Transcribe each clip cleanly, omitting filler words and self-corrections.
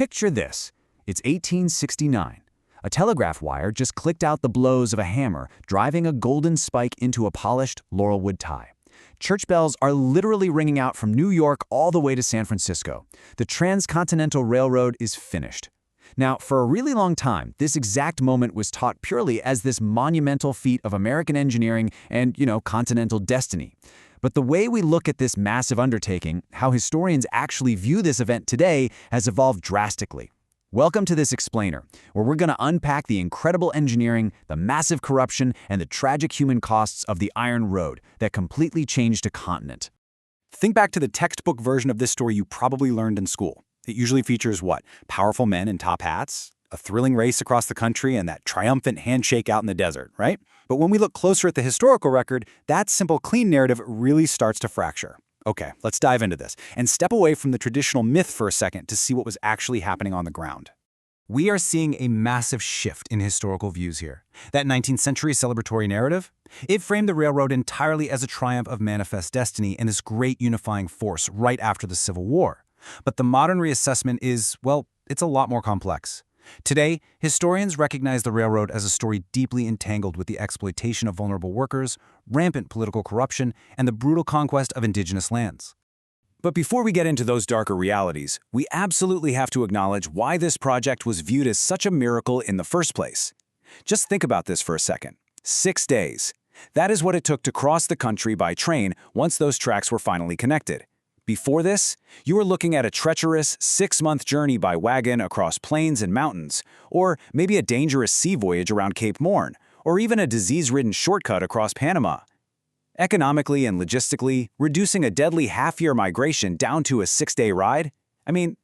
Picture this. It's 1869. A telegraph wire just clicked out the blows of a hammer, driving a golden spike into a polished laurelwood tie. Church bells are literally ringing out from New York all the way to San Francisco. The Transcontinental Railroad is finished. Now, for a really long time, this exact moment was taught purely as this monumental feat of American engineering and, continental destiny. But the way we look at this massive undertaking, how historians actually view this event today, has evolved drastically. Welcome to this explainer, where we're going to unpack the incredible engineering, the massive corruption, and the tragic human costs of the Iron Road that completely changed a continent. Think back to the textbook version of this story you probably learned in school. It usually features what? Powerful men in top hats, a thrilling race across the country, and that triumphant handshake out in the desert, right? But when we look closer at the historical record, that simple, clean narrative really starts to fracture. Okay, let's dive into this and step away from the traditional myth for a second to see what was actually happening on the ground. We are seeing a massive shift in historical views here. That 19th century celebratory narrative, it framed the railroad entirely as a triumph of manifest destiny and this great unifying force right after the Civil War. But the modern reassessment is, well, it's a lot more complex. Today, historians recognize the railroad as a story deeply entangled with the exploitation of vulnerable workers, rampant political corruption, and the brutal conquest of indigenous lands. But before we get into those darker realities, we absolutely have to acknowledge why this project was viewed as such a miracle in the first place. Just think about this for a second. 6 days. That is what it took to cross the country by train once those tracks were finally connected. Before this, you were looking at a treacherous 6-month journey by wagon across plains and mountains, or maybe a dangerous sea voyage around Cape Morn, or even a disease-ridden shortcut across Panama. Economically and logistically, reducing a deadly half-year migration down to a 6-day ride,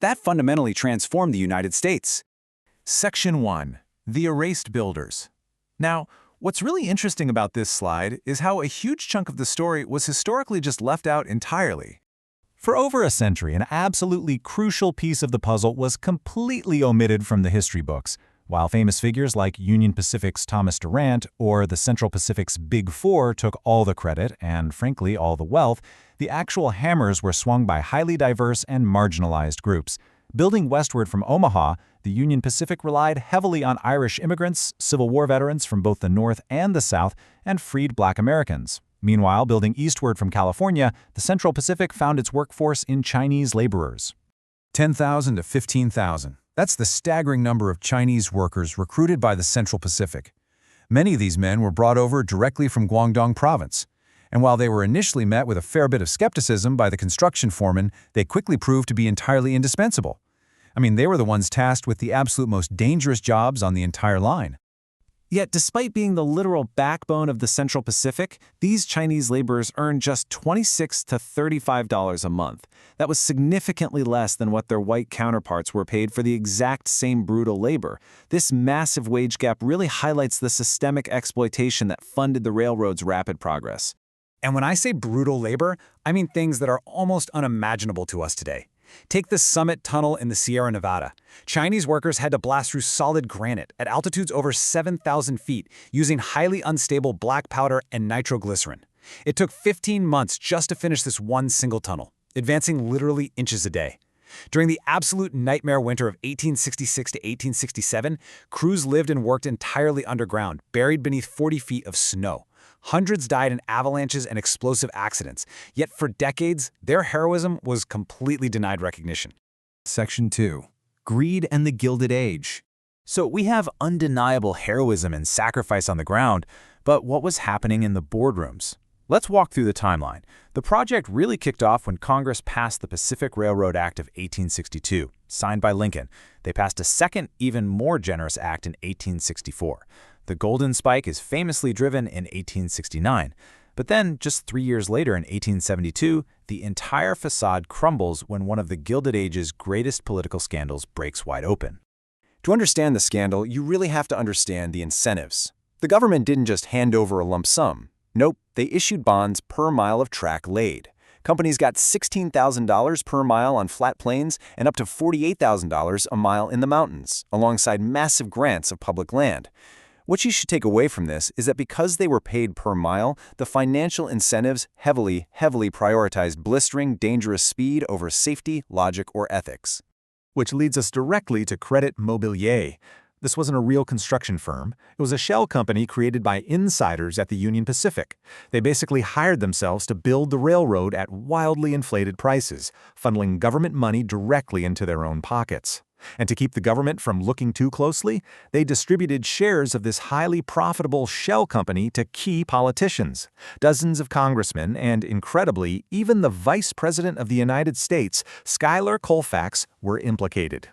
that fundamentally transformed the United States. Section 1. The Erased Builders. Now, what's really interesting about this slide is how a huge chunk of the story was historically just left out entirely. For over a century, an absolutely crucial piece of the puzzle was completely omitted from the history books. While famous figures like Union Pacific's Thomas Durant or the Central Pacific's Big Four took all the credit and, frankly, all the wealth, the actual hammers were swung by highly diverse and marginalized groups. Building westward from Omaha, the Union Pacific relied heavily on Irish immigrants, Civil War veterans from both the North and the South, and freed Black Americans. Meanwhile, building eastward from California, the Central Pacific found its workforce in Chinese laborers. 10,000 to 15,000. That's the staggering number of Chinese workers recruited by the Central Pacific. Many of these men were brought over directly from Guangdong Province. And while they were initially met with a fair bit of skepticism by the construction foremen, they quickly proved to be entirely indispensable. They were the ones tasked with the absolute most dangerous jobs on the entire line. Yet, despite being the literal backbone of the Central Pacific, these Chinese laborers earned just $26 to $35 a month. That was significantly less than what their white counterparts were paid for the exact same brutal labor. This massive wage gap really highlights the systemic exploitation that funded the railroad's rapid progress. And when I say brutal labor, I mean things that are almost unimaginable to us today. Take the Summit Tunnel in the Sierra Nevada. Chinese workers had to blast through solid granite at altitudes over 7,000 feet using highly unstable black powder and nitroglycerin. It took 15 months just to finish this one single tunnel, advancing literally inches a day. During the absolute nightmare winter of 1866 to 1867, crews lived and worked entirely underground, buried beneath 40 feet of snow. Hundreds died in avalanches and explosive accidents, yet for decades, their heroism was completely denied recognition. Section 2. Greed and the Gilded Age. So we have undeniable heroism and sacrifice on the ground, but what was happening in the boardrooms? Let's walk through the timeline. The project really kicked off when Congress passed the Pacific Railroad Act of 1862, signed by Lincoln. They passed a second, even more generous act in 1864. The Golden Spike is famously driven in 1869. But then, just 3 years later in 1872, the entire facade crumbles when one of the Gilded Age's greatest political scandals breaks wide open. To understand the scandal, you really have to understand the incentives. The government didn't just hand over a lump sum. Nope, they issued bonds per mile of track laid. Companies got $16,000 per mile on flat plains and up to $48,000 a mile in the mountains, alongside massive grants of public land. What you should take away from this is that because they were paid per mile, the financial incentives heavily prioritized blistering, dangerous speed over safety, logic, or ethics. Which leads us directly to Credit Mobilier. This wasn't a real construction firm. It was a shell company created by insiders at the Union Pacific. They basically hired themselves to build the railroad at wildly inflated prices, funneling government money directly into their own pockets. And to keep the government from looking too closely, they distributed shares of this highly profitable shell company to key politicians. Dozens of congressmen and, incredibly, even the Vice President of the United States, Schuyler Colfax, were implicated.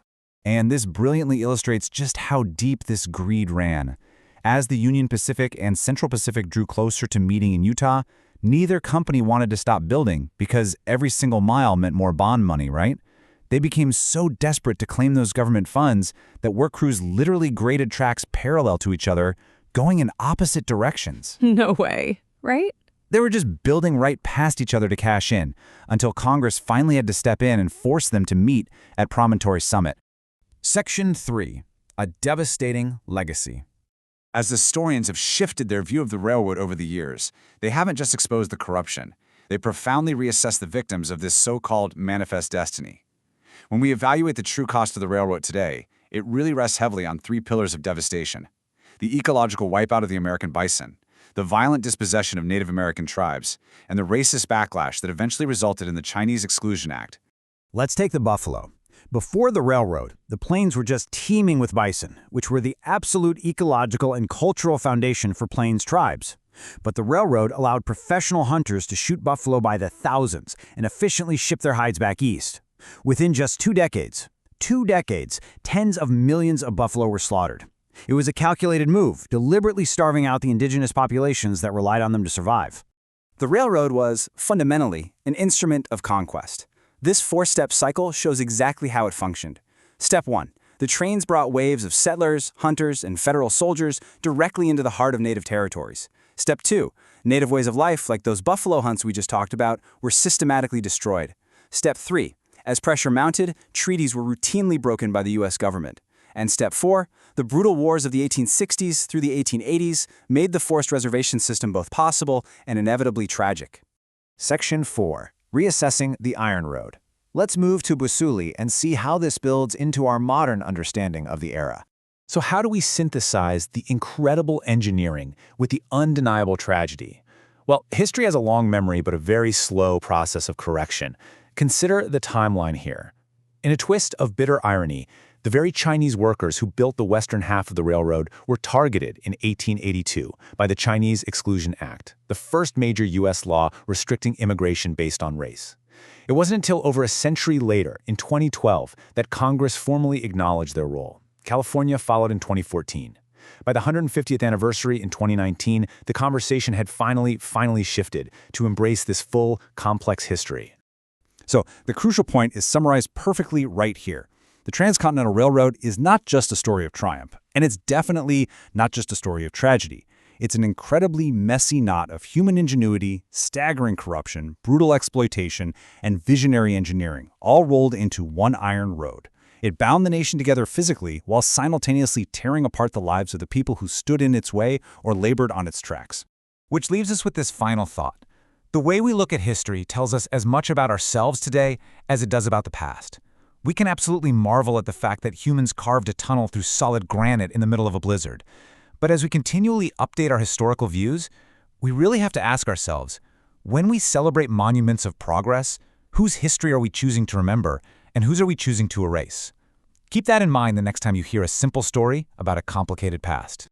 And this brilliantly illustrates just how deep this greed ran. As the Union Pacific and Central Pacific drew closer to meeting in Utah, neither company wanted to stop building because every single mile meant more bond money, right? They became so desperate to claim those government funds that work crews literally graded tracks parallel to each other, going in opposite directions. No way, right? They were just building right past each other to cash in, until Congress finally had to step in and force them to meet at Promontory Summit. Section 3. A devastating legacy. As historians have shifted their view of the railroad over the years, they haven't just exposed the corruption. They profoundly reassessed the victims of this so-called manifest destiny. When we evaluate the true cost of the railroad today, it really rests heavily on three pillars of devastation: the ecological wipeout of the American bison, the violent dispossession of Native American tribes, and the racist backlash that eventually resulted in the Chinese Exclusion Act. Let's take the buffalo. Before the railroad, the plains were just teeming with bison, which were the absolute ecological and cultural foundation for plains tribes. But the railroad allowed professional hunters to shoot buffalo by the thousands and efficiently ship their hides back east. Within just 2 decades, tens of millions of buffalo were slaughtered. It was a calculated move, deliberately starving out the indigenous populations that relied on them to survive. The railroad was, fundamentally, an instrument of conquest. This 4-step cycle shows exactly how it functioned. Step 1. The trains brought waves of settlers, hunters, and federal soldiers directly into the heart of native territories. Step 2. Native ways of life, like those buffalo hunts we just talked about, were systematically destroyed. Step 3. As pressure mounted, treaties were routinely broken by the U.S. government. And Step 4. The brutal wars of the 1860s through the 1880s made the forced reservation system both possible and inevitably tragic. Section 4. Reassessing the Iron Road. Let's move to Busuli and see how this builds into our modern understanding of the era. So how do we synthesize the incredible engineering with the undeniable tragedy? Well, history has a long memory but a very slow process of correction. Consider the timeline here. In a twist of bitter irony, the very Chinese workers who built the western half of the railroad were targeted in 1882 by the Chinese Exclusion Act, the first major U.S. law restricting immigration based on race. It wasn't until over a century later, in 2012, that Congress formally acknowledged their role. California followed in 2014. By the 150th anniversary in 2019, the conversation had finally shifted to embrace this full, complex history. So the crucial point is summarized perfectly right here. The Transcontinental Railroad is not just a story of triumph, and it's definitely not just a story of tragedy. It's an incredibly messy knot of human ingenuity, staggering corruption, brutal exploitation, and visionary engineering, all rolled into one iron road. It bound the nation together physically while simultaneously tearing apart the lives of the people who stood in its way or labored on its tracks. Which leaves us with this final thought. The way we look at history tells us as much about ourselves today as it does about the past. We can absolutely marvel at the fact that humans carved a tunnel through solid granite in the middle of a blizzard. But as we continually update our historical views, we really have to ask ourselves, when we celebrate monuments of progress, whose history are we choosing to remember, and whose are we choosing to erase? Keep that in mind the next time you hear a simple story about a complicated past.